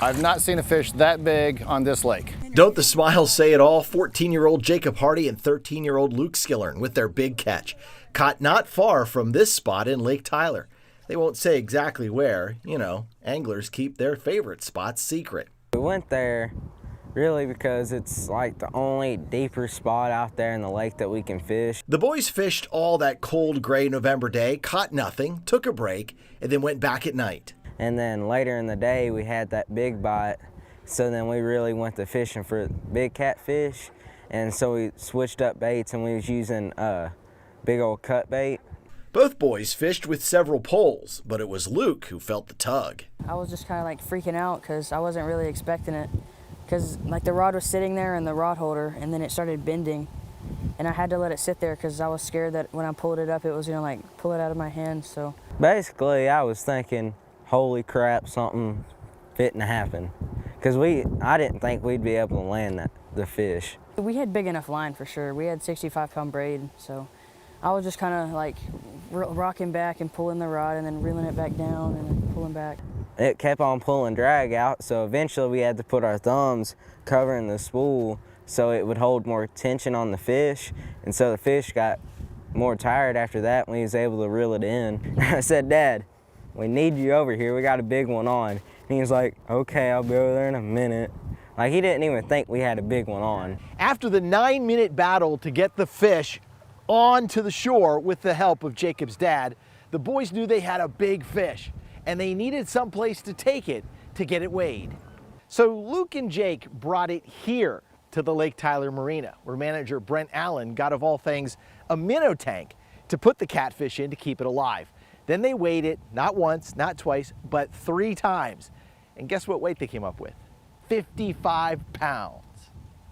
I've not seen a fish that big on this lake. Don't the smiles say it all? 14-year-old Jacob Hardy and 13-year-old Luke Skillern with their big catch. Caught not far from this spot in Lake Tyler. They won't say exactly where. You know, anglers keep their favorite spots secret. We went there really because it's like the only deeper spot out there in the lake that we can fish. The boys fished all that cold gray November day, caught nothing, took a break, and then went back at night. And then later in the day we had that big bite, so then we really went to fishing for big catfish, and so we switched up baits and we was using big old cut bait. Both boys fished with several poles, but it was Luke who felt the tug. I was just kind of like freaking out because I wasn't really expecting it. Because like the rod was sitting there in the rod holder and then it started bending. And I had to let it sit there because I was scared that when I pulled it up, it was gonna like pull it out of my hand, so. Basically, I was thinking, holy crap, something fitting to happen. Because I didn't think we'd be able to land the fish. We had big enough line for sure. We had 65-pound braid, so I was just kind of like rocking back and pulling the rod and then reeling it back down and then pulling back. It kept on pulling drag out, so eventually we had to put our thumbs covering the spool so it would hold more tension on the fish, and so the fish got more tired after that when he was able to reel it in. I said, "Dad, we need you over here, we got a big one on." And he was like, "Okay, I'll be over there in a minute." Like, he didn't even think we had a big one on. After the 9-minute battle to get the fish onto the shore with the help of Jacob's dad, the boys knew they had a big fish and they needed some place to take it to get it weighed. So Luke and Jake brought it here to the Lake Tyler Marina, where manager Brent Allen got, of all things, a minnow tank to put the catfish in to keep it alive. Then they weighed it, not once, not twice, but 3 times. And guess what weight they came up with? 55 pounds.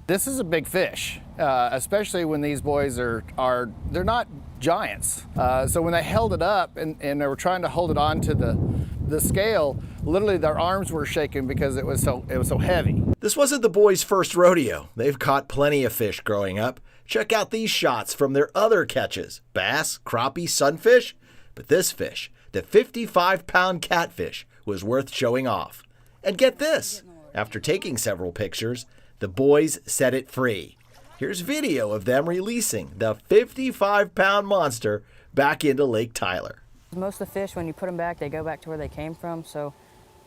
This is a big fish, especially when these boys they're not giants. So when they held it up and they were trying to hold it onto the scale, literally their arms were shaking because it was so heavy. This wasn't the boys' first rodeo. They've caught plenty of fish growing up. Check out these shots from their other catches: bass, crappie, sunfish. But this fish, the 55-pound catfish, was worth showing off. And get this, after taking several pictures, the boys set it free. Here's video of them releasing the 55-pound monster back into Lake Tyler. Most of the fish, when you put them back, they go back to where they came from, so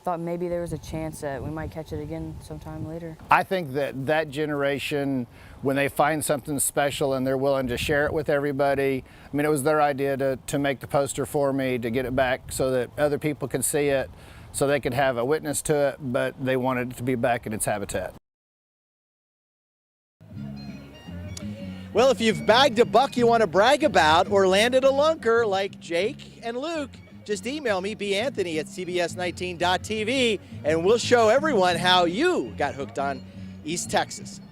I thought maybe there was a chance that we might catch it again sometime later. I think that generation, when they find something special and they're willing to share it with everybody, I mean, it was their idea to make the poster for me, to get it back so that other people could see it, so they could have a witness to it, but they wanted it to be back in its habitat. Well, if you've bagged a buck you want to brag about or landed a lunker like Jake and Luke, just email me, banthony@cbs19.tv, and we'll show everyone how you got hooked on East Texas.